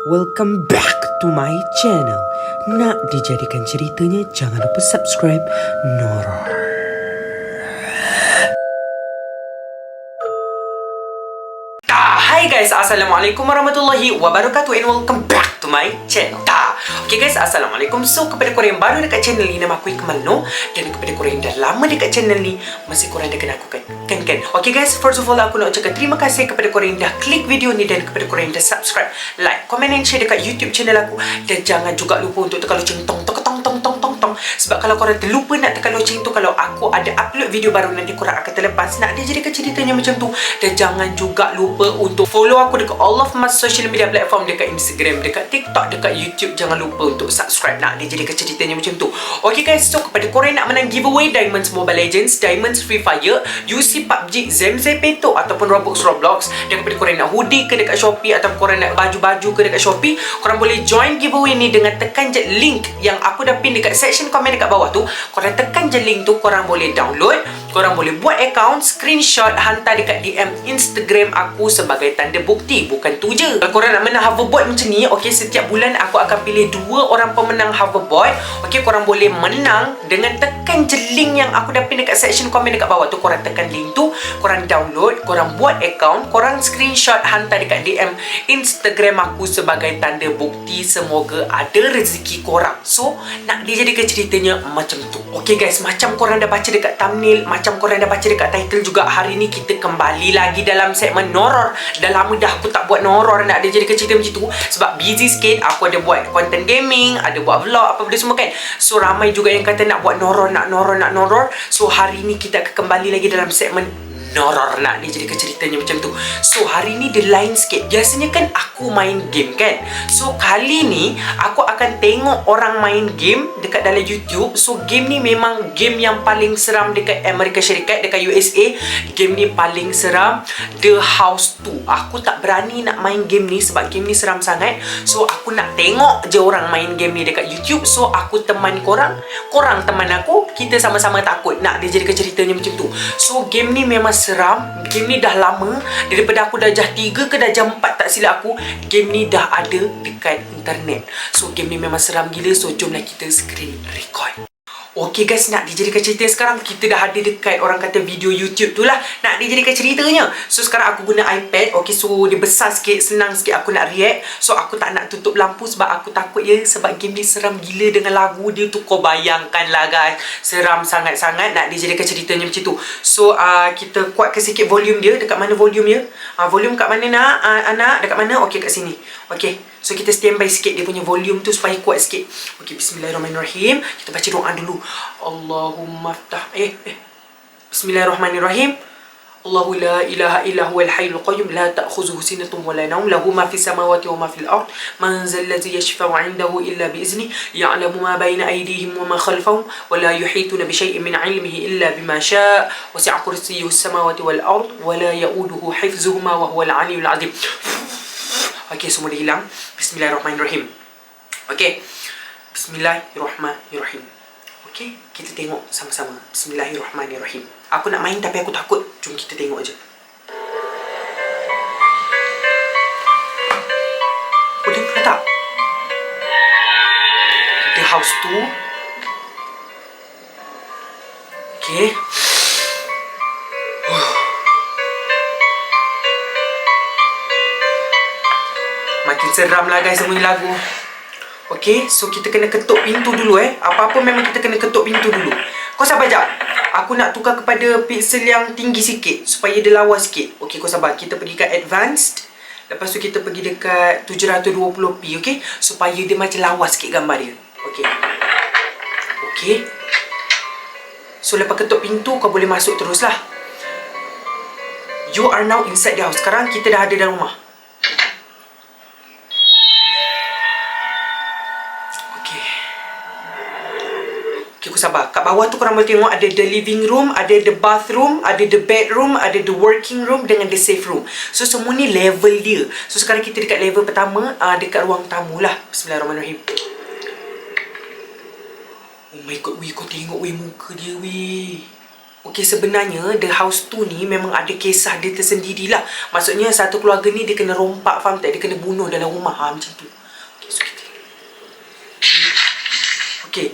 Welcome back to my channel. Nak dijadikan ceritanya, jangan lupa subscribe Noror. Hai guys, Assalamualaikum warahmatullahi wabarakatuh and welcome back to my channel. Okay guys, Assalamualaikum. So kepada korang yang baru dekat channel ni, nama aku Ikmal Noor. Dan kepada korang yang dah lama dekat channel ni, masih korang dah kenal aku kan? Kan? Okay guys, first of all aku nak ucapkan terima kasih kepada korang yang dah klik video ni. Dan kepada korang yang dah subscribe, like, comment and share dekat YouTube channel aku. Dan jangan juga lupa untuk tekan loceng tong. Sebab kalau korang terlupa nak tekan loceng tu, kalau aku ada upload video baru, nanti korang akan terlepas. Nak dia jadikan ceritanya macam tu. Dan jangan juga lupa untuk follow aku dekat all of my social media platform, dekat Instagram, dekat TikTok, dekat YouTube. Jangan lupa untuk subscribe. Nak dia jadikan ceritanya macam tu. Okay guys, so kepada korang nak menang giveaway Diamonds Mobile Legends, Diamonds Free Fire, UC PUBG, Zemzepeto ataupun Roblox. Dan kepada korang nak hoodie ke dekat Shopee, ataupun korang nak baju-baju ke dekat Shopee, korang boleh join giveaway ni dengan tekan je link yang aku dah pin dekat section komen dekat bawah tu. Korang tekan je link tu, korang boleh download, korang boleh buat account, screenshot, hantar dekat DM Instagram aku sebagai tanda bukti. Bukan tu je, kalau korang nak menang hoverboard macam ni, okay, setiap bulan aku akan pilih 2 orang pemenang hoverboard. Okay, korang boleh menang dengan tekan je link yang aku dah pin dekat section komen dekat bawah tu. Korang tekan link tu, korang download, korang buat account, korang screenshot, hantar dekat DM Instagram aku sebagai tanda bukti. Semoga ada rezeki korang. So, nak dijadikan ceritanya macam tu. Okay guys, macam korang dah baca dekat thumbnail, macam korang dah baca dekat title juga, hari ni kita kembali lagi dalam segmen Noror. Dah lama dah aku tak buat Noror, nak dijadikan cerita macam tu sebab busy sikit. Aku ada buat content gaming, ada buat vlog, apa benda semua kan. So ramai juga yang kata nak buat Noror, nak Noror. So hari ni kita akan kembali lagi dalam segmen Noror, nak dia jadikan ceritanya macam tu. So hari ni dia lain sikit. Biasanya kan aku main game kan. So kali ni aku akan tengok orang main game dekat dalam YouTube. So game ni memang game yang paling seram dekat Amerika Syarikat, dekat USA. Game ni paling seram, The House 2. Aku tak berani nak main game ni sebab game ni seram sangat. So aku nak tengok je orang main game ni dekat YouTube. So aku teman korang teman aku, kita sama-sama takut. Nak dia jadikan ceritanya macam tu. So game ni memang seram. Game ni dah lama, daripada aku darjah 3 ke darjah 4 tak silap aku, game ni dah ada dekat internet. So game ni memang seram gila. So jomlah kita screen record. Okay guys, nak dijadikan cerita sekarang, kita dah ada dekat orang kata video YouTube tu lah. Nak dijadikan ceritanya. So sekarang aku guna iPad. Okay, so dia besar sikit, senang sikit aku nak react. So aku tak nak tutup lampu sebab aku takut ya. Sebab game ni seram gila dengan lagu dia tu. Kau bayangkan lah guys, seram sangat-sangat. Nak dijadikan ceritanya macam tu. So kita kuatkan sikit volume dia. Dekat mana volume dia? Volume kat mana nak? Anak dekat mana? Okay, kat sini. Okay, so kita standby sikit dia punya volume tu supaya kuat sikit. Okay, bismillahirrahmanirrahim. Kita baca doa dulu. Allahumma ftah. Bismillahirrahmanirrahim. Allahu la ilaha illa huwal hayyul qayyum la ta'khuzuhu sinatun wa la nawm lahu ma fis samawati wa ma fil ard man zal ladzi yashfa'u 'indahu illa bi izni ya'lamu ma bayna aydihim wa ma khalfahum wa la yuhituna bi shay'in min 'ilmihi illa bima sha'a wasi'a kursiyyuhu as-samawati wal ard wa la ya'uduhu hifdhuhuma wa huwal 'aliyyul 'azim. Okay, semua dah hilang. Bismillahirrahmanirrahim. Okay, Bismillahirrahmanirrahim. Okay, kita tengok sama-sama. Bismillahirrahmanirrahim. Aku nak main tapi aku takut. Jom kita tengok je. Oh, dengar tak? The House 2. Okay. Makin seram lah guys bunyi lagu. Okay, so kita kena ketuk pintu dulu Apa-apa memang kita kena ketuk pintu dulu. Kau sabar jap. Aku nak tukar kepada pixel yang tinggi sikit supaya dia lawa sikit. Okay, kau sabar. Kita pergi kat advanced. Lepas tu kita pergi dekat 720p, okay? Supaya dia macam lawa sikit gambar dia. Okay. Okay. So lepas ketuk pintu, kau boleh masuk terus lah. You are now inside the house. Sekarang kita dah ada dalam rumah. Okay, aku sabar. Kat bawah tu korang boleh tengok ada the living room, ada the bathroom, ada the bedroom, ada the working room dengan the safe room. So semua ni level dia. So sekarang kita dekat level pertama, dekat ruang tamu lah. Bismillahirrahmanirrahim. Oh my god, weh, kau tengok weh muka dia weh. Okey, sebenarnya The House tu ni memang ada kisah dia tersendirilah. Maksudnya satu keluarga ni dia kena rompak, faham tak? Dia kena bunuh dalam rumah, macam tu. Okey, so kita... Okay,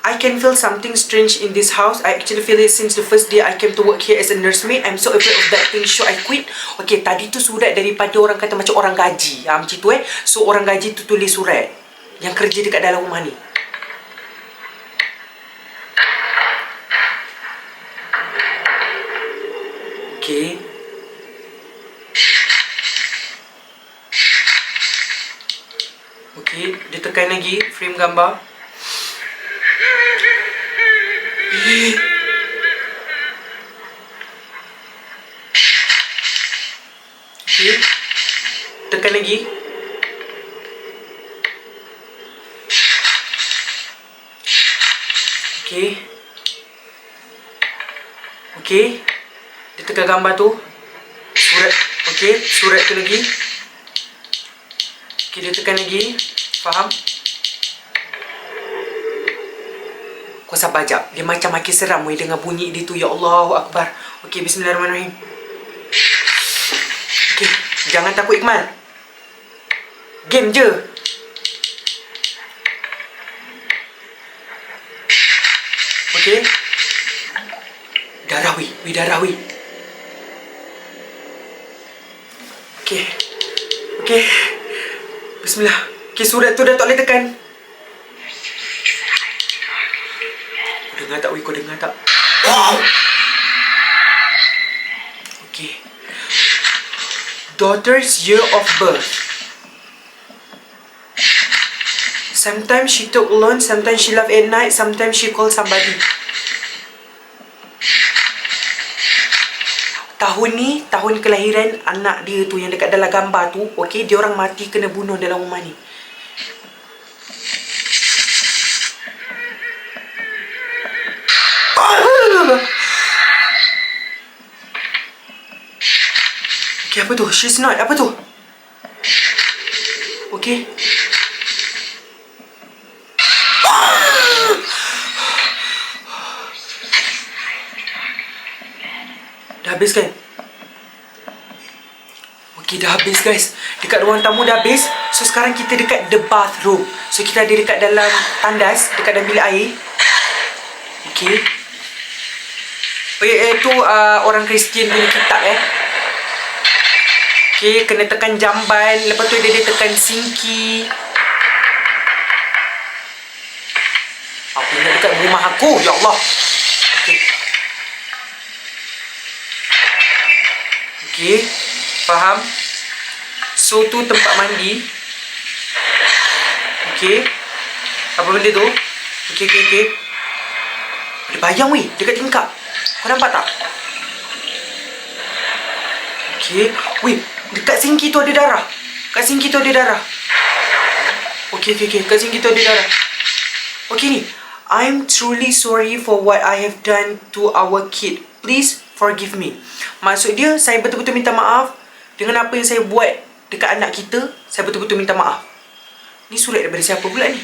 I can feel something strange in this house. I actually feel it since the first day I came to work here as a nursemaid. I'm so afraid of that thing, so I quit. Okay, tadi tu surat daripada orang kata macam orang gaji. Macam tu So, orang gaji tu tulis surat yang kerja dekat dalam rumah ni. Okay. Okay, dia tekan lagi frame gambar. Okay, tekan lagi. Okay. Okay, dia tekan gambar tu. Surat. Okay, surat tu lagi. Okay, dia tekan lagi. Faham? Kau sabar jap. Dia macam makin seram weh dengan bunyi dia tu. Ya Allahu Akbar. Okay, bismillahirrahmanirrahim. Okay, jangan takut Ikmal. Game je. Okay. Darah weh. Darah weh. Okay. Okay. Bismillah. Okay, surat tu dah tak boleh tekan. Kau dengar tak weh? Kau dengar tak? Wow. Okay. Daughter's year of birth. Sometimes she took alone, sometimes she left at night, sometimes she called somebody. Tahun ni, tahun kelahiran anak dia tu yang dekat dalam gambar tu, okey, dia orang mati kena bunuh dalam rumah ni. Okey, apa tu? She's not. Apa tu? Okey. Dah habis kan? Okey, dah habis guys. Dekat ruang tamu dah habis. So sekarang kita dekat the bathroom. So kita ada dekat dalam tandas, dekat dalam bilik air. Okey. Itu orang Kristian punya kitab Okey, kena tekan jamban. Lepas tu dia tekan sinki. Apa ingat dekat rumah aku? Ya Allah. Okey. Okey, faham? So tu tempat mandi. Okey. Apa benda tu? Okey. Ada bayang weh dekat tingkap. Kau nampak tak? Okey. Weh, dekat sinki tu ada darah. Kat sinki tu ada darah. Okey. Kat sinki tu ada darah. Okey ni. I'm truly sorry for what I have done to our kid. Please forgive me. Maksud dia, saya betul-betul minta maaf dengan apa yang saya buat dekat anak kita. Saya betul-betul minta maaf. Ni surat daripada siapa pula ni?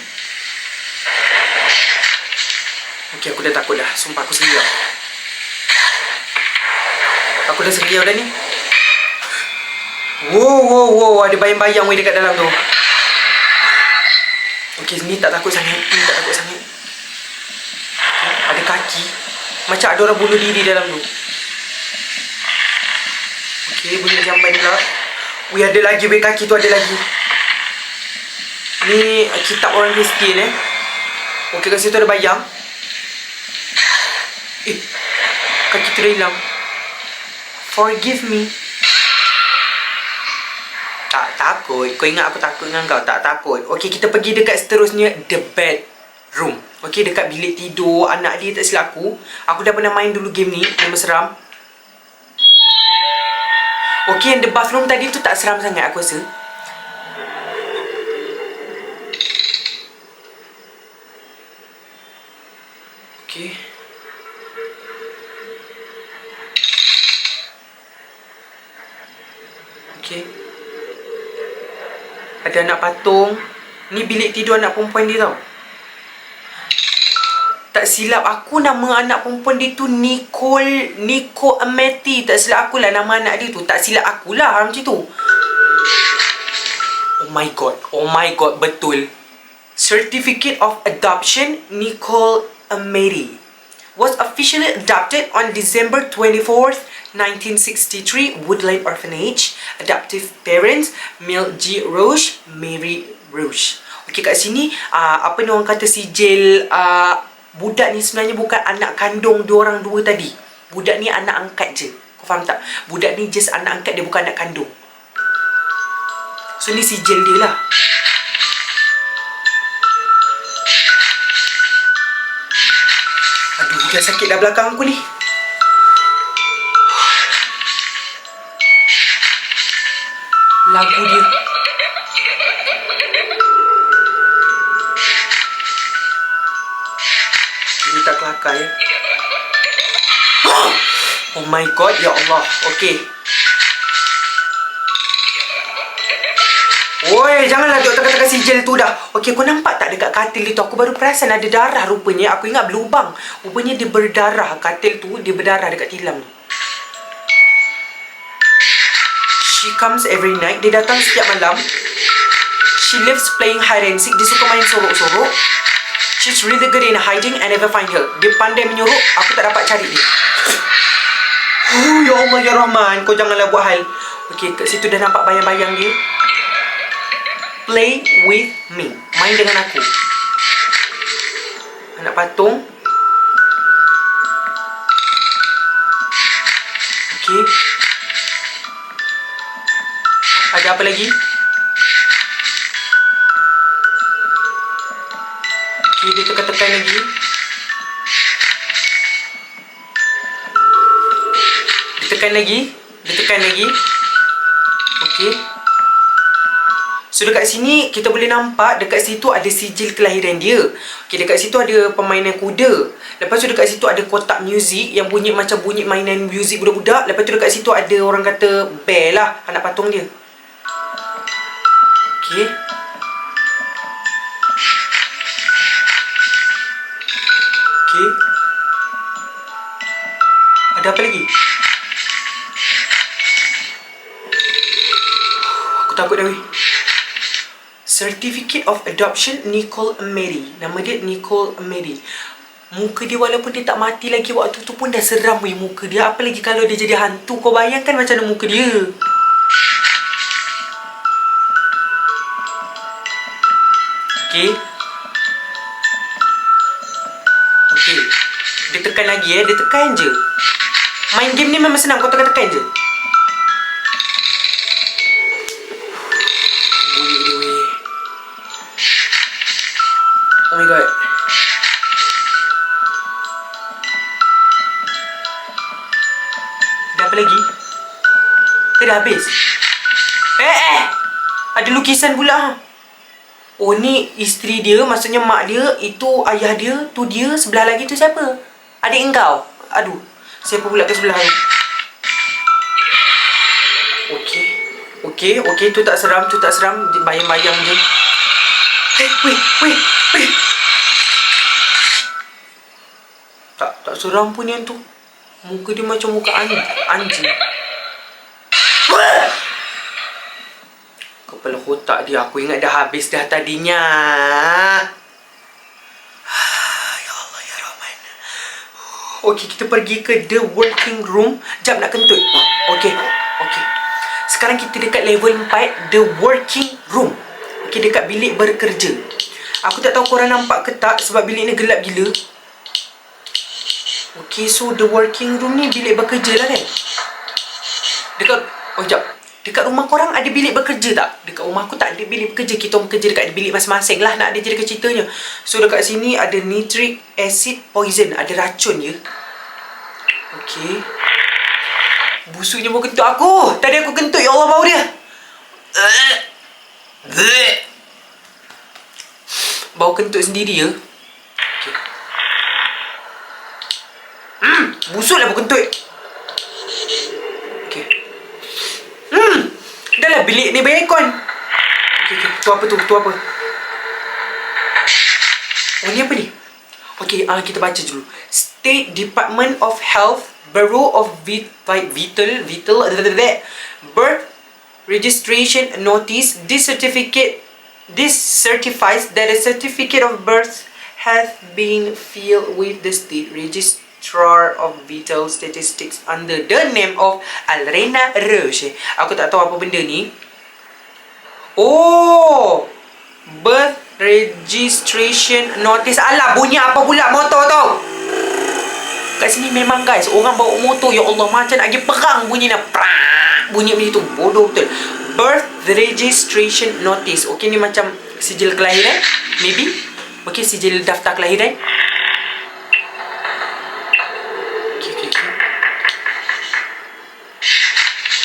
Okey, aku dah takut dah. Sumpah aku seriau. Aku dah seriau dah ni. Wow. Ada bayang-bayang weh dekat dalam tu. Okey, ni tak takut sangat. Okay, ada kaki. Macam ada orang bunuh diri dalam tu. Okey, bunyi jamban pula. Weh, ada lagi weh, kaki tu ada lagi. Ni kitab orang Kristian Okey, kat situ ada bayang. Kaki tu dah hilang. Forgive me. Tak takut. Kau ingat aku takut dengan kau? Tak takut. Okey, kita pergi dekat seterusnya, the bedroom. Okey, dekat bilik tidur anak dia, tak silap aku. Aku dah pernah main dulu game ni. Memang seram. Okey, yang the bathroom tadi tu tak seram sangat aku rasa. Okey. Okey. Ada anak patung. Ni bilik tidur anak perempuan dia tau. Tak silap aku nama anak perempuan dia tu Nico Ameti. Tak silap aku lah nama anak dia tu. Tak silap aku lah macam tu. Oh my god, betul. Certificate of Adoption Nicole Ameti was officially adopted on December 24th, 1963, Woodland Orphanage. Adoptive parents, Mel G. Roche, Mary Roche. Okay, kat sini, apa ni orang kata sijil, budak ni sebenarnya bukan anak kandung diorang dua tadi. Budak ni anak angkat je. Kau faham tak? Budak ni just anak angkat, dia bukan anak kandung. So, ni sijil dia lah. Aduh, dah sakit dah belakang aku ni. Lagu dia. Dia tak kelakar ya. Oh my god, ya Allah. Okay. Oi, janganlah duk tekan-tekan sijil tu dah. Okey, kau nampak tak dekat katil itu? Aku baru perasan ada darah rupanya. Aku ingat berlubang. Rupanya dia berdarah. Katil tu dia berdarah dekat tilam tu. She comes every night. Dia datang setiap malam. She lives playing hide and seek. Dia suka main sorok-sorok. She's really good in hiding and never find her. Dia pandai menyuruh. Aku tak dapat cari dia. Ya Allah, ya Rahman. Kau janganlah buat hal. Okey, kat situ dah nampak bayang-bayang dia. Play with me. Main dengan aku. Anak patung. Okay. Ada apa lagi? Okay, dia tekan-tekan lagi. Ditekan lagi. Ditekan lagi. Okay. So dekat sini kita boleh nampak dekat situ ada sijil kelahiran dia. Okey, dekat situ ada permainan kuda. Lepas tu dekat situ ada kotak muzik yang bunyi macam bunyi mainan muzik budak-budak. Lepas tu dekat situ ada orang kata bear lah, anak patung dia. Okey. Okey. Ada apa lagi? Aku takut dah weh. Certificate of Adoption Nicole Ameti. Nama dia Nicole Ameti. Muka dia walaupun dia tak mati lagi waktu tu pun dah seram weh muka dia. Apa lagi kalau dia jadi hantu. Kau bayangkan macam mana muka dia. Okay. Okay. Dia tekan lagi dia tekan je. Main game ni memang senang. Kau tekan-tekan je. Oh my god. Dah apa lagi? Ke dah habis? Ada lukisan pula. Oh ni isteri dia, maksudnya mak dia. Itu ayah dia. Tu dia. Sebelah lagi tu siapa? Adik engkau? Aduh. Siapa pula ke sebelah tu? Okey. Tu tak seram. Bayang-bayang je. Weh. Tak seram pun yang tu. Muka dia macam muka anjing. Kepala otak dia aku ingat dah habis dah tadinya. Ya Allah, ya Rahman. Okey, kita pergi ke the working room. Jap nak kentut. Okey. Sekarang kita dekat level 4, the working room. Okey, dekat bilik bekerja. Aku tak tahu korang nampak ke tak sebab bilik ni gelap gila. Okay, so the working room ni bilik bekerja lah kan? Dekat rumah korang ada bilik bekerja tak? Dekat rumah aku tak ada bilik bekerja. Kita orang bekerja dekat bilik masing-masing lah. Nak ada je dekat ceritanya. So dekat sini ada nitric acid poison. Ada racun je. Okay. Busuknya bau kentut aku. Tadi aku kentut, ya Allah bau dia. Bau kentut sendiri ya. Okay. Busuklah bau kentut. Okay. Dah lah bilik ni berikon. Okay. Tu apa? Oh ni apa ni? Okey, kita baca dulu. State Department of Health, Bureau of Vital Birth Registration Notice. This certifies that a certificate of birth has been filed with the state registrar of vital statistics under the name of Alrena Roche. Aku tak tahu apa benda ni. Oh, birth registration notice. Alah, bunyi apa pula motor tu? Kat sini memang guys, orang bawa motor, ya Allah, macam nak pergi perang bunyi nak. Bunyi macam tu, bodoh betul. Birth registration notice. Okey, ni macam sijil kelahiran, maybe. Okey, sijil daftar kelahiran.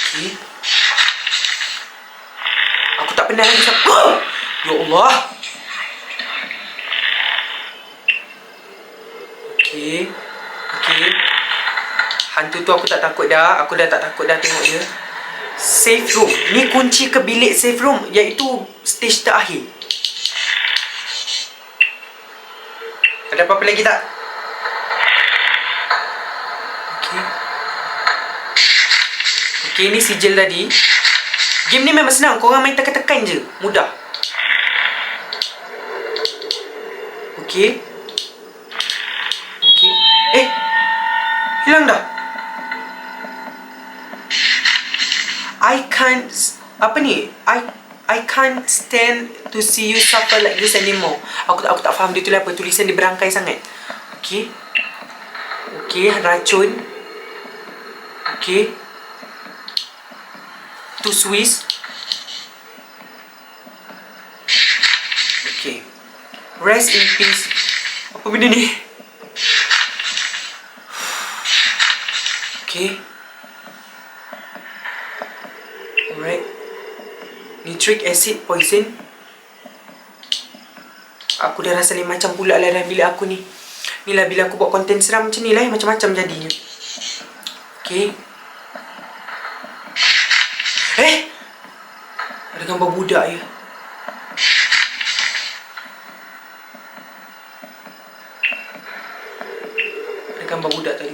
Okey. Aku tak pernah lagi siapa. Ya Allah. Okey. Hantu tu aku tak takut dah. Aku dah tak takut dah tengok dia. Safe room. Ni kunci ke bilik safe room, iaitu stage terakhir. Ada apa-apa lagi tak? Okey, ni sijil tadi. Game ni memang senang. Korang main tekan-tekan je. Mudah. Okey. Hilang dah. I can't stand to see you suffer like this anymore. Aku tak faham dia tulis apa. Tulisan dia berangkai sangat. Okey, racun. Okey. Tu Swiss. Okey. Rest in peace. Apa benda ni? Okey. Alright. Nitric acid poison. Aku dah rasa lain macam pula lah dalam bilik aku ni. Ni lah bila aku buat konten seram macam ni lah, macam-macam jadinya. Okey. Ada gambar budak je. Ada gambar budak tadi.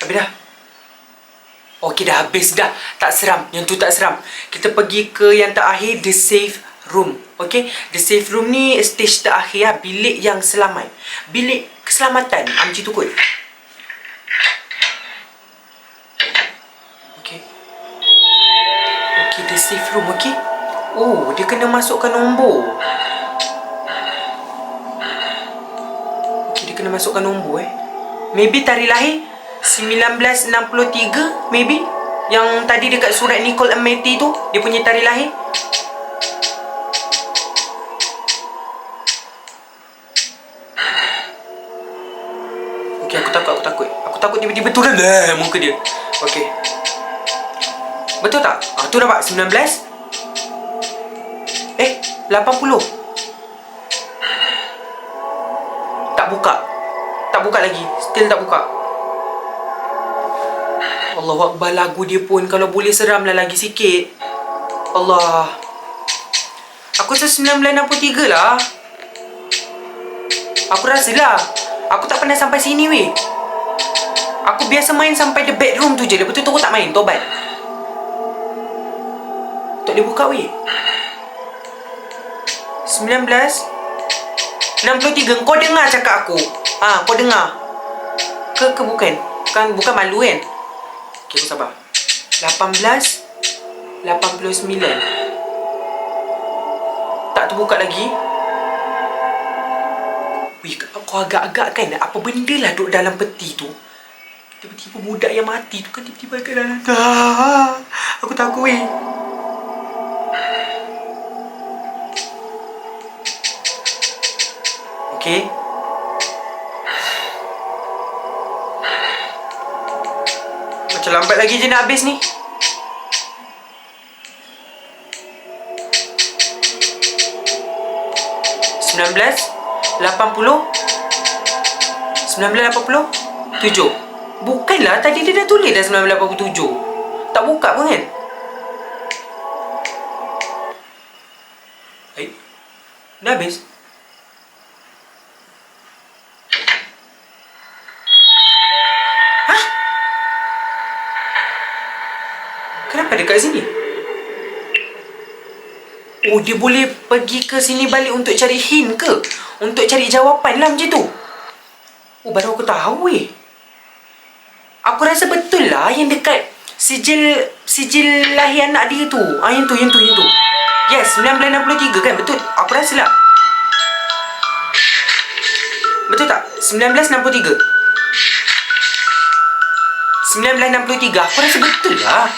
Habis dah. Okey, dah habis dah. Tak seram. Yang tu tak seram. Kita pergi ke yang terakhir, the safe room. Okey, the safe room ni stage terakhir, bilik yang selamat. Bilik keselamatan. Macam tu kot. Okey, the safe room. Okey. Oh, dia kena masukkan nombor. Okey, dia kena masukkan nombor Maybe tarikh lahir 1963, maybe. Yang tadi dekat surat Nicole Amati tu, dia punya tarikh lahir. Okey, aku takut. Aku takut tiba-tiba turun muka dia. Okey. Betul tak? Tu nampak 19. 80. Tak buka lagi. Still tak buka. Allahu Akbar, lagu dia pun kalau boleh seram lah lagi sikit. Allah. Aku rasa 1963 lah. Aku rasa lah. Aku tak pernah sampai sini weh. Aku biasa main sampai the bedroom tu je. Lepas tu aku tak main. Tobat. Tak boleh buka weh. 1963. Kau dengar cakap aku. Kau dengar ke bukan? Bukan malu kan? Okay, kau sabar. 1889. Tak terbuka lagi. Wih, kau agak-agak kan? Apa benda lah duduk dalam peti tu? Tiba-tiba budak yang mati tu kan tiba-tiba kat dalam. Aku takut weh. Okay. Macam lambat lagi je nak habis ni. Bukanlah, tadi dia dah tulis dah 1987. Tak buka pun kan? Dah habis? Hah? Kenapa dekat sini? Oh, dia boleh pergi ke sini balik untuk cari hint ke? Untuk cari jawapan lah macam tu? Oh, baru aku tahu Aku rasa betul lah yang dekat sijil lahir anak dia tu. Yang tu. Yes, 1963 kan? Betul. Aku rasa lah. Betul tak? 1963. 1963. Aku rasa betul lah.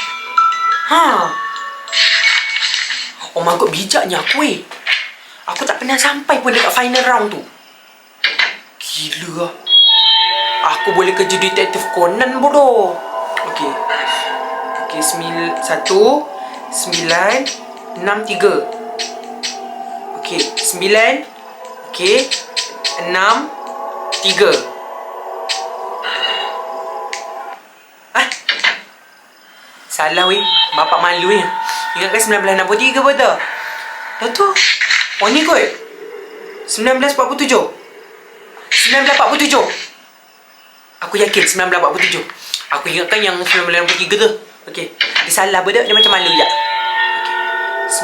Oh my god, bijaknya aku Aku tak pernah sampai pun dekat final round tu. Gila lah. Aku boleh kerja detektif Conan bodoh. Okey, 1 9 6 3. Okey, 9. Okey, 6 3. Salah bapak malu Ingatkan 1963 betul. Dah tu. Oh ni kot. 1947. 1947. Aku yakin 1947. Aku ingatkan yang 1963 tu. Okey. Dia salah betul. Dia macam malu je. Okey.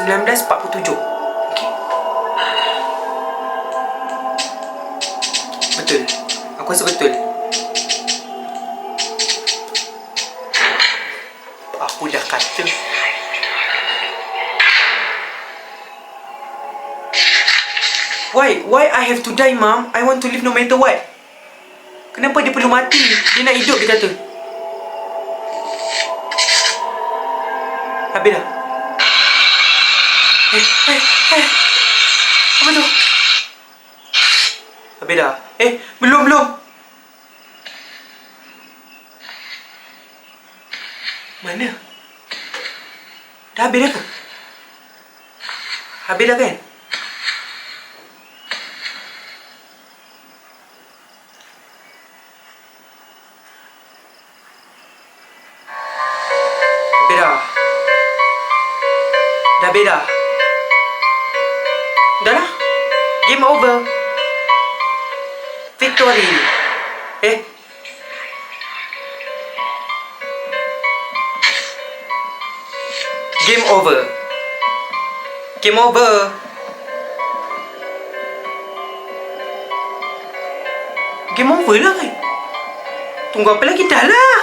1947. Okey. Betul. Aku rasa betul. Aku dah kata. Why I have to die, Mom? I want to live no matter what. Kenapa dia perlu mati? Dia nak hidup, dia kata. Habis dah. Apa tu? Habis dah. Belum. Mana? Dah habis dah ke? Habis dah kan? Dah beda. Dah lah. Game over. Victory. Game over. Game over. Game over lah kan? Tunggu apa lagi? Dah lah.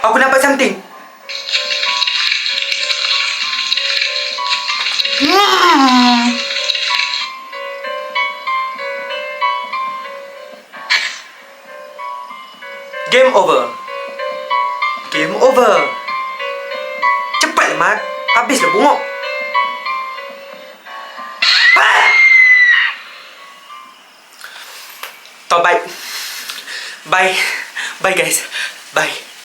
Aku nampak something. Game over. Game over. Cepatlah, Mat. Habislah bungok. Bye. Bye guys. Bye.